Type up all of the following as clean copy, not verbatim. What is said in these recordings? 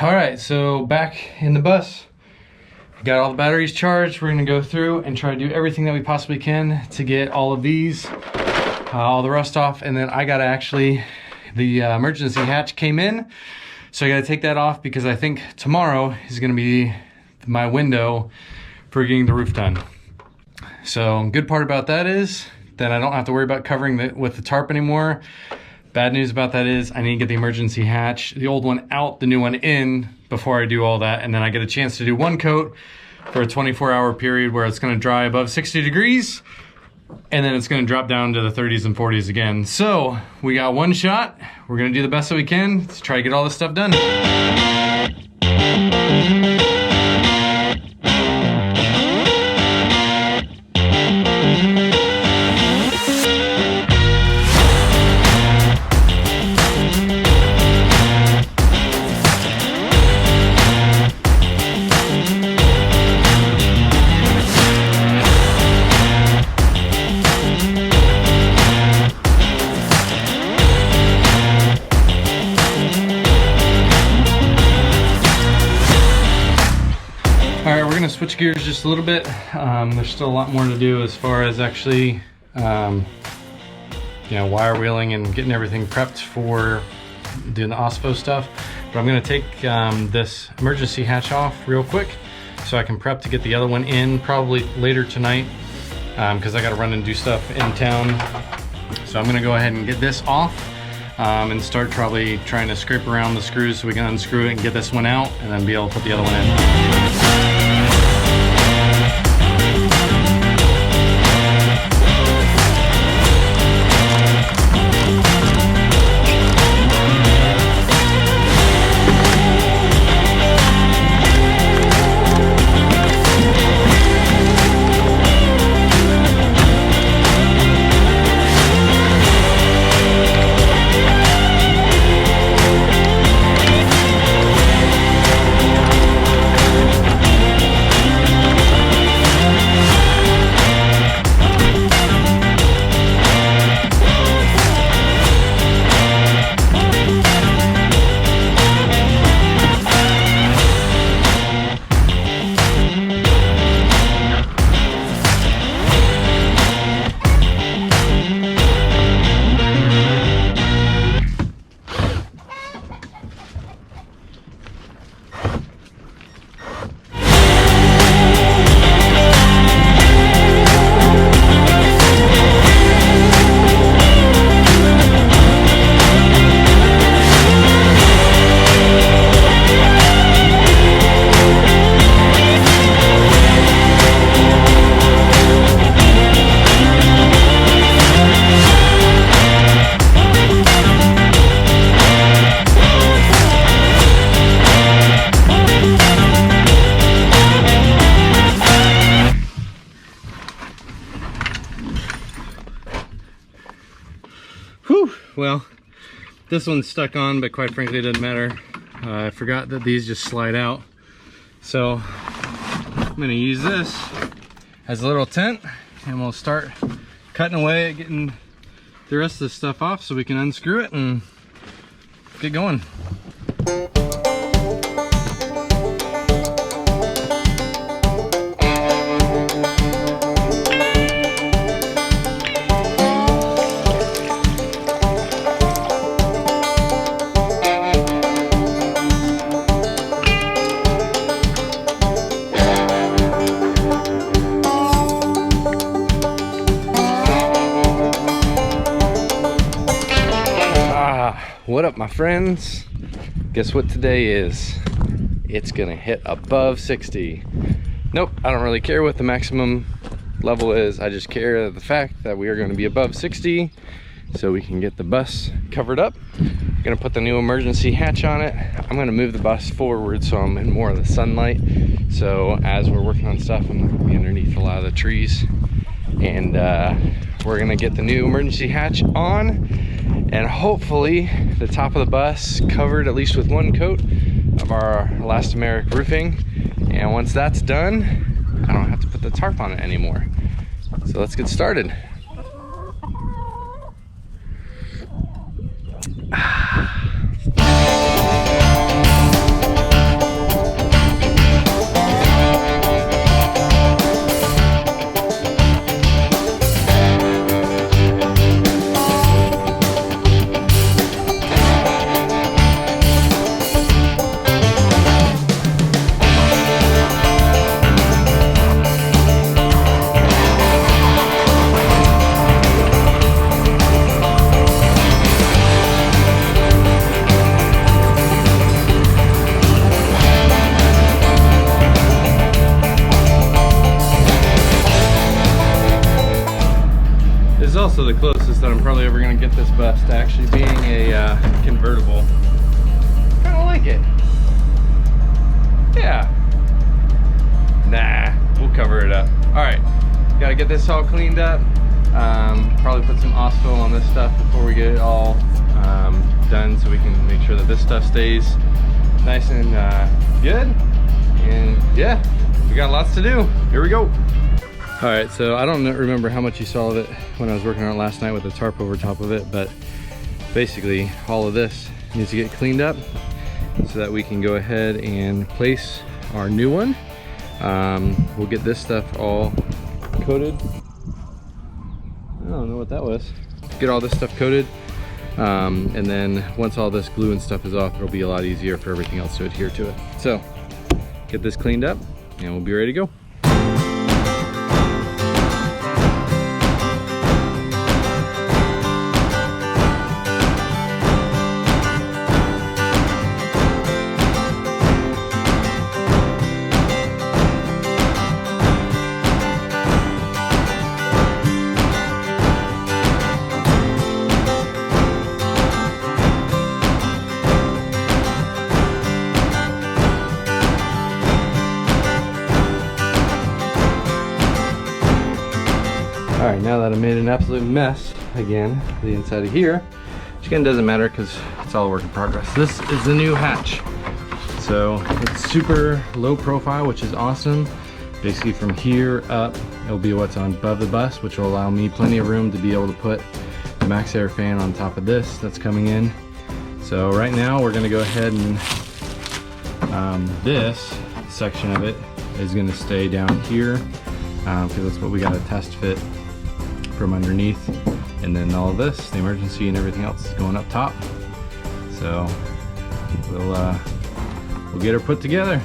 All right, so back in the bus. Got all the batteries charged. We're gonna go through and try to do everything that we possibly can to get all of these, all the rust off. And then I gotta actually, the emergency hatch came in, so I gotta take that off because I think tomorrow is gonna be my window for getting the roof done. So good part about that is that I don't have to worry about covering with the tarp anymore. Bad news about that is I need to get the emergency hatch, the old one out, the new one in before I do all that. And then I get a chance to do one coat for a 24-hour period where it's gonna dry above 60 degrees. And then it's gonna drop down to the 30s and 40s again. So we got one shot. We're gonna do the best that we can to try to get all this stuff done. Switch gears just a little bit. There's still a lot more to do as far as actually wire wheeling and getting everything prepped for doing the OSPO stuff. But I'm gonna take this emergency hatch off real quick so I can prep to get the other one in probably later tonight because I gotta run and do stuff in town. So I'm gonna go ahead and get this off and start probably trying to scrape around the screws so we can unscrew it and get this one out and then be able to put the other one in. Well, this one's stuck on, but quite frankly it doesn't matter. I forgot that these just slide out. So I'm gonna use this as a little tent and we'll start cutting away at getting the rest of the stuff off so we can unscrew it and get going. What up, my friends? Guess what today is? It's gonna hit above 60. Nope, I don't really care what the maximum level is. I just care the fact that we are gonna be above 60 so we can get the bus covered up. I'm gonna put the new emergency hatch on it. I'm gonna move the bus forward so I'm in more of the sunlight. So as we're working on stuff, I'm not gonna be underneath a lot of the trees. And we're gonna get the new emergency hatch on and hopefully the top of the bus covered at least with one coat of our elastomeric roofing. And once that's done, I don't have to put the tarp on it anymore. So let's get started. also the closest that I'm probably ever going to get this bus to actually being a convertible. Kind of like it. Yeah. Nah, we'll cover it up. All right, got to get this all cleaned up. Probably put some OSPO on this stuff before we get it all done, so we can make sure that this stuff stays nice and good. And yeah, we got lots to do. Here we go. All right, so I don't remember how much you saw of it when I was working on it last night with the tarp over top of it, but basically all of this needs to get cleaned up so that we can go ahead and place our new one. We'll get this stuff all coated. I don't know what that was. Get all this stuff coated, and then once all this glue and stuff is off, it'll be a lot easier for everything else to adhere to it. So get this cleaned up and we'll be ready to go. All right, now that I made an absolute mess again, the inside of here, which again doesn't matter because it's all a work in progress. This is the new hatch. So it's super low profile, which is awesome. Basically from here up, it'll be what's on above the bus, which will allow me plenty of room to be able to put the max air fan on top of this that's coming in. So right now we're gonna go ahead and this section of it is gonna stay down here because that's what we got to test fit from underneath, and then all of this, the emergency and everything else, is going up top. So we'll get her put together.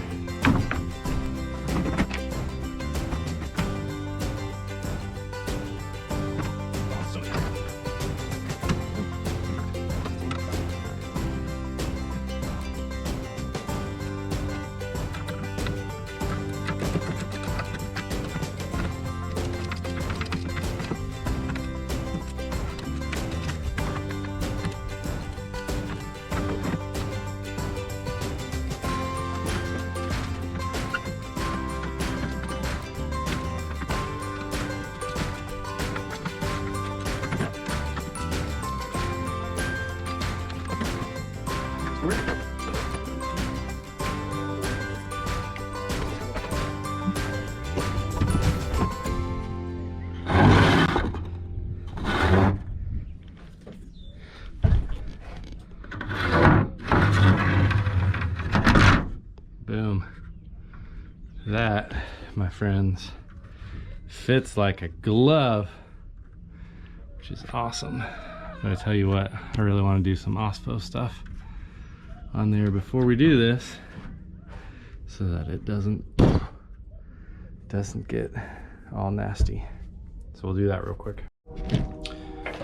Boom. That, my friends, fits like a glove, which is awesome. But I tell you what, I really want to do some OSPO stuff on there before we do this, so that it doesn't get all nasty. So we'll do that real quick.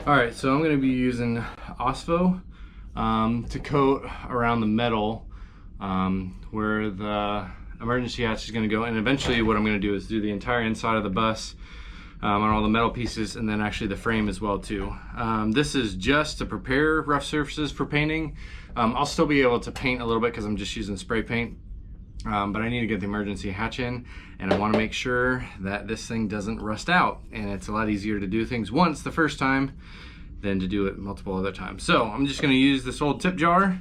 All right, so I'm going to be using OSPO to coat around the metal where the emergency hatch is going to go, and eventually what I'm going to do is do the entire inside of the bus on all the metal pieces, and then actually the frame as well too. This is just to prepare rough surfaces for painting. I'll still be able to paint a little bit because I'm just using spray paint, but I need to get the emergency hatch in, and I want to make sure that this thing doesn't rust out, and it's a lot easier to do things once the first time than to do it multiple other times. So I'm just going to use this old tip jar.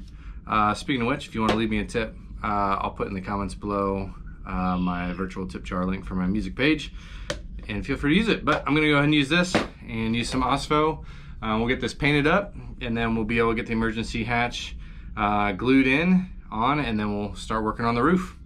Speaking of which, if you want to leave me a tip, I'll put in the comments below my virtual tip jar link for my music page, and feel free to use it. But I'm going to go ahead and use this and use some OSPO. We'll get this painted up, and then we'll be able to get the emergency hatch glued on, and then we'll start working on the roof.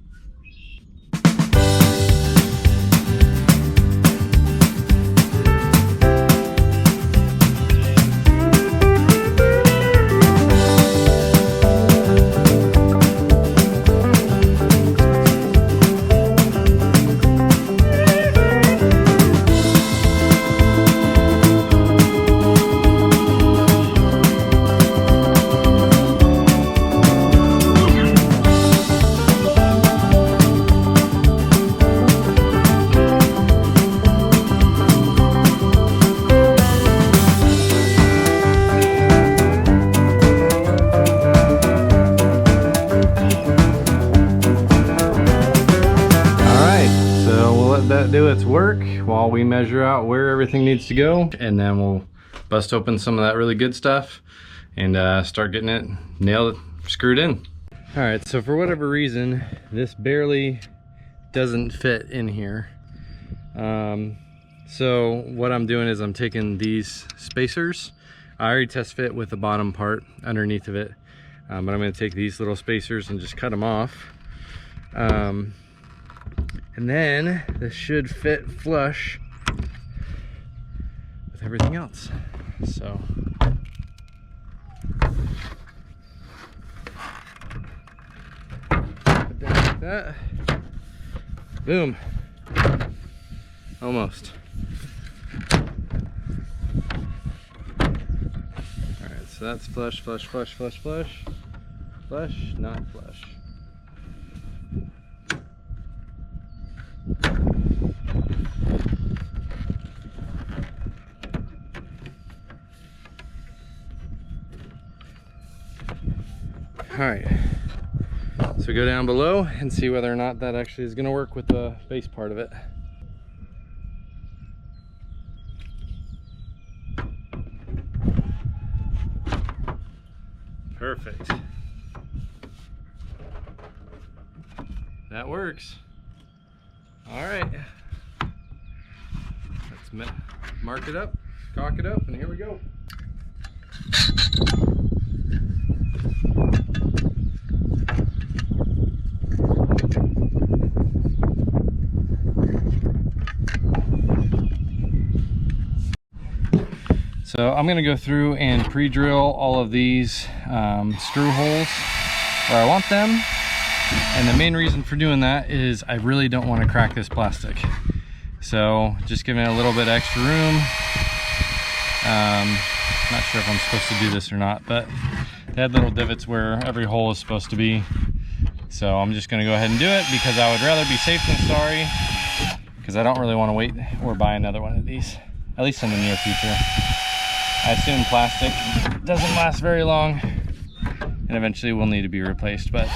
let's work while we measure out where everything needs to go, and then we'll bust open some of that really good stuff and start getting it nailed, screwed in. All right, so for whatever reason, this barely doesn't fit in here. So what I'm doing is I'm taking these spacers. I already test fit with the bottom part underneath of it, but I'm going to take these little spacers and just cut them off. And then this should fit flush with everything else. So put that like that. Boom. Almost. Alright, so that's flush, flush, flush, flush, flush. Flush, not flush. Alright, so go down below and see whether or not that actually is going to work with the base part of it. Perfect. That works. Alright, let's mark it up, cock it up, and here we go. So I'm going to go through and pre-drill all of these screw holes where I want them. And the main reason for doing that is I really don't want to crack this plastic. So just giving it a little bit extra room. Not sure if I'm supposed to do this or not, but they had little divots where every hole is supposed to be. So I'm just going to go ahead and do it because I would rather be safe than sorry, because I don't really want to wait or buy another one of these, at least in the near future. I assume plastic doesn't last very long and eventually will need to be replaced, but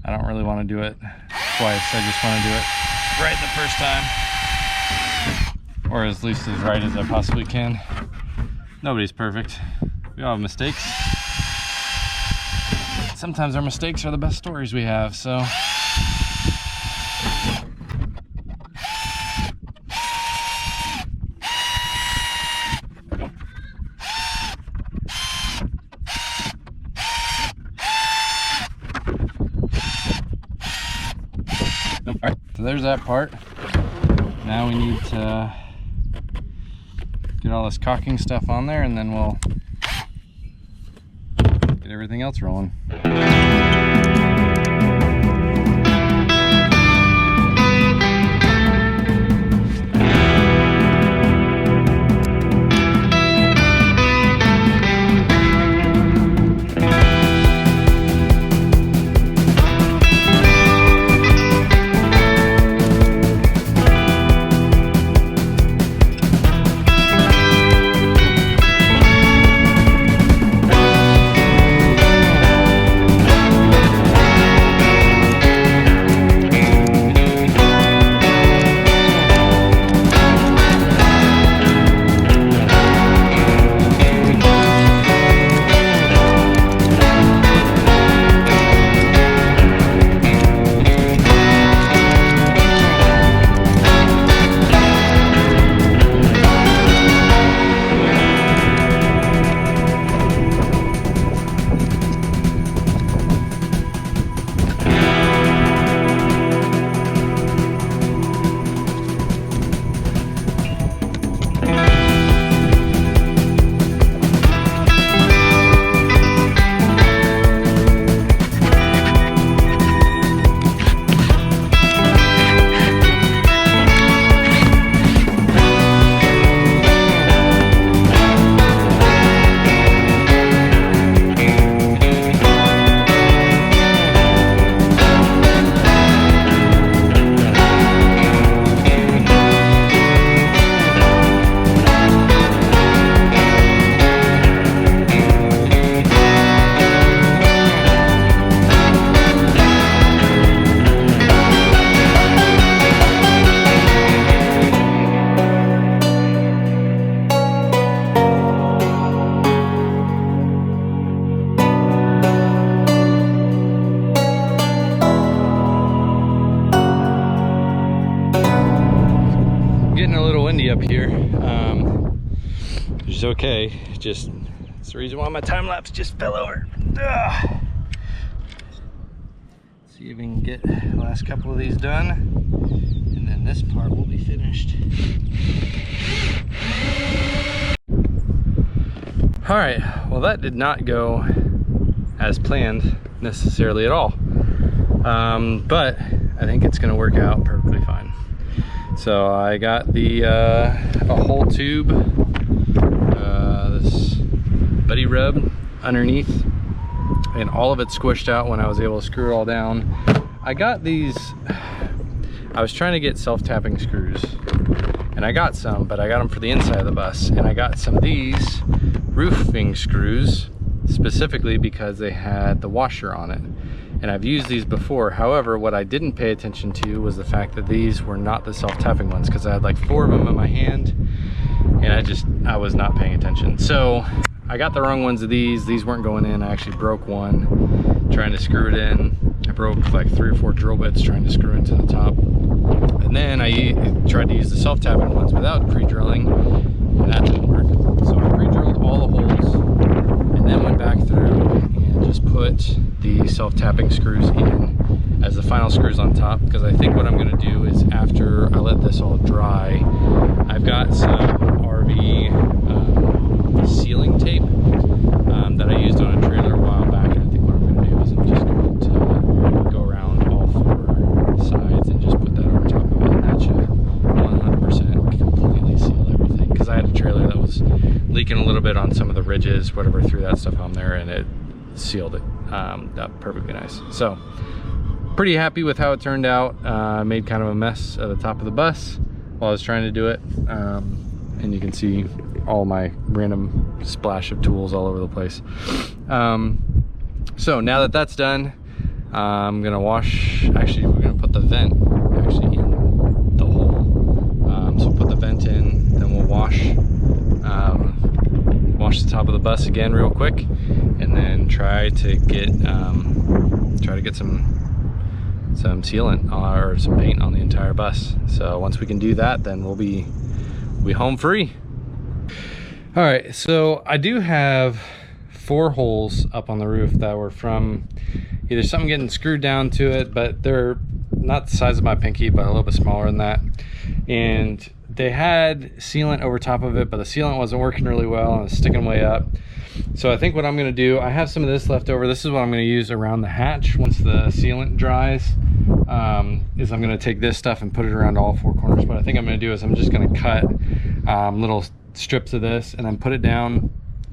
I don't really want to do it twice. I just want to do it right the first time, or at least as right as I possibly can. Nobody's perfect. We all have mistakes. Sometimes our mistakes are the best stories we have, so. Alright, so there's that part. Now we need to get all this caulking stuff on there, and then we'll get everything else rolling. here, which is okay. Just, it's the reason why my time lapse just fell over. Ugh. See if we can get the last couple of these done, and then this part will be finished. All right, well that did not go as planned necessarily at all, but I think it's gonna work out perfectly fine. So I got the a whole tube, this buddy rub underneath, and all of it squished out when I was able to screw it all down. I got these, I was trying to get self-tapping screws, and I got some, but I got them for the inside of the bus, and I got some of these roofing screws specifically because they had the washer on it, and I've used these before. However, what I didn't pay attention to was the fact that these were not the self-tapping ones, because I had like 4 of them in my hand, and I was not paying attention. So I got the wrong ones of these. These weren't going in. I actually broke one trying to screw it in. I broke like 3 or 4 drill bits trying to screw into the top, and then I tried to use the self-tapping ones without pre-drilling, and that didn't work. So I pre-drilled all the holes and then went back through and just put the self-tapping screws in as the final screws on top, because I think what I'm going to do is, after I let this all dry, I've got some RV sealing tape that I used on a trailer a while back, and I think what I'm going to do is I'm just going to go around all 4 sides and just put that over top of it, and that should 100% completely seal everything, because I had a trailer that was leaking a little bit on some of the ridges, whatever, threw that stuff on there, and it sealed it up perfectly nice. So pretty happy with how it turned out. Made kind of a mess at the top of the bus while I was trying to do it, and you can see all my random splash of tools all over the place. So now that that's done, I'm gonna wash, actually we're gonna put the vent actually in the hole. So put the vent in, then we'll wash the top of the bus again real quick, and then try to get some sealant or some paint on the entire bus. So once we can do that, then we'll be home free. All right, so I do have 4 holes up on the roof that were from either something getting screwed down to it, but they're not the size of my pinky, but a little bit smaller than that, and they had sealant over top of it, but the sealant wasn't working really well and it was sticking way up. So I think what I'm going to do, I have some of this left over. This is what I'm going to use around the hatch once the sealant dries, is I'm going to take this stuff and put it around all 4 corners. What I think I'm going to do is I'm just going to cut little strips of this and then put it down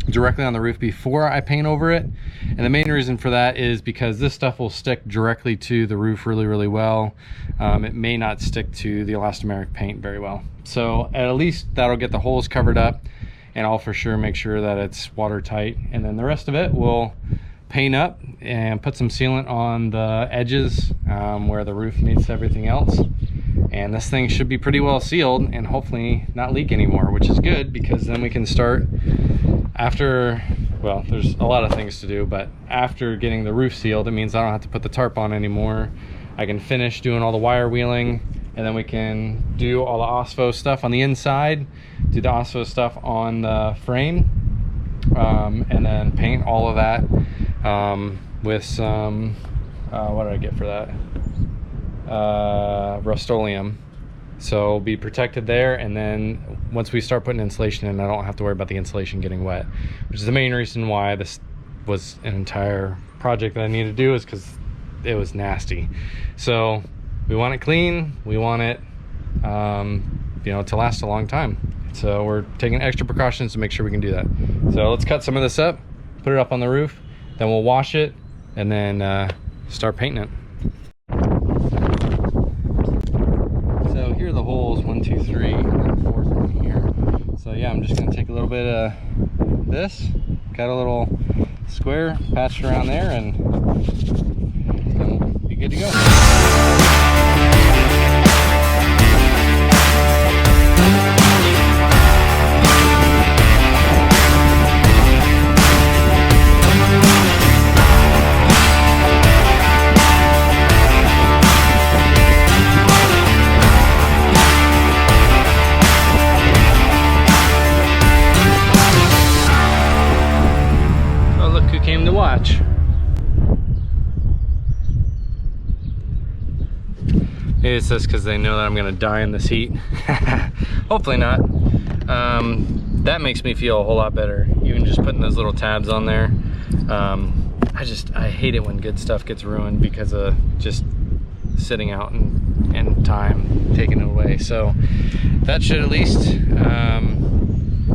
directly on the roof before I paint over it. And the main reason for that is because this stuff will stick directly to the roof really well. It may not stick to the elastomeric paint very well. So at least that'll get the holes covered up, and I'll for sure make sure that it's watertight. And then the rest of it we'll paint up and put some sealant on the edges where the roof meets everything else. And this thing should be pretty well sealed and hopefully not leak anymore, which is good, because then we can start after, well, there's a lot of things to do, but after getting the roof sealed, it means I don't have to put the tarp on anymore. I can finish doing all the wire wheeling, and then we can do all the OSFO stuff on the inside, do the OSFO stuff on the frame, and then paint all of that with some, what did I get for that? Rust-Oleum. So it'll be protected there, and then once we start putting insulation in, I don't have to worry about the insulation getting wet, which is the main reason why this was an entire project that I needed to do, is because it was nasty. So we want it clean, we want it you know, to last a long time, so we're taking extra precautions to make sure we can do that. So let's cut some of this up, put it up on the roof, then we'll wash it, and then start painting it. So here are the holes, 1, 2, 3, and then the 4th one here. So yeah, I'm just gonna take a little bit of this, got a little square patched around there, and then we'll be good to go. Maybe it's just because they know that I'm gonna die in this heat. Hopefully not. That makes me feel a whole lot better, even just putting those little tabs on there. I hate it when good stuff gets ruined because of just sitting out and time taking it away. So that should at least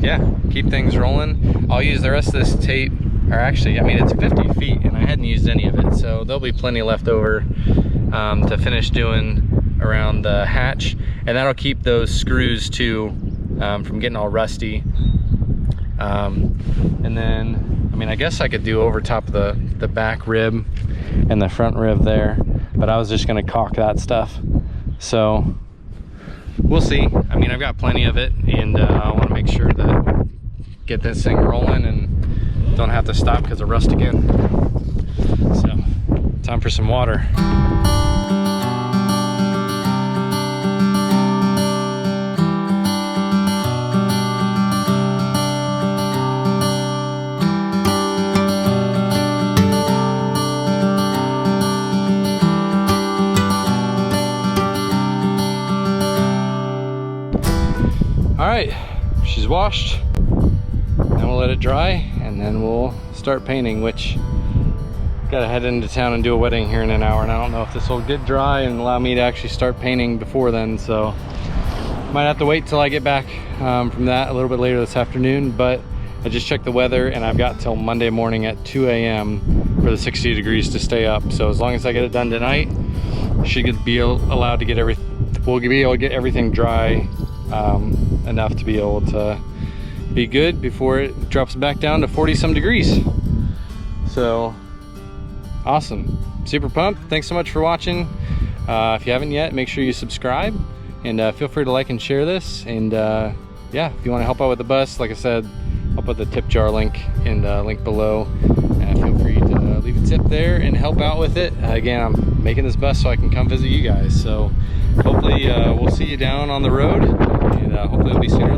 yeah, keep things rolling. I'll use the rest of this tape, or actually, I mean, it's 50 feet and I hadn't used any of it, so there'll be plenty left over to finish doing around the hatch, and that'll keep those screws too from getting all rusty. And then, I mean, I guess I could do over top of the back rib and the front rib there, but I was just gonna caulk that stuff. So we'll see. I mean, I've got plenty of it, and I want to make sure that get this thing rolling and don't have to stop because of rust again. So time for some water. All right, she's washed. Now we'll let it dry, and then we'll start painting, which gotta head into town and do a wedding here in an hour, and I don't know if this will get dry and allow me to actually start painting before then, so might have to wait till I get back from that a little bit later this afternoon. But I just checked the weather, and I've got till Monday morning at 2 a.m. for the 60 degrees to stay up. So as long as I get it done tonight, should be allowed to get we'll be able to get everything dry enough to be able to be good before it drops back down to 40 some degrees. So awesome, super pumped. Thanks so much for watching. If you haven't yet, make sure you subscribe, and feel free to like and share this. And yeah, if you want to help out with the bus, like I said, I'll put the tip jar link in the link below. Feel free to leave a tip there and help out with it. Again, I'm making this bus so I can come visit you guys, so hopefully we'll see you down on the road, and hopefully it'll be sooner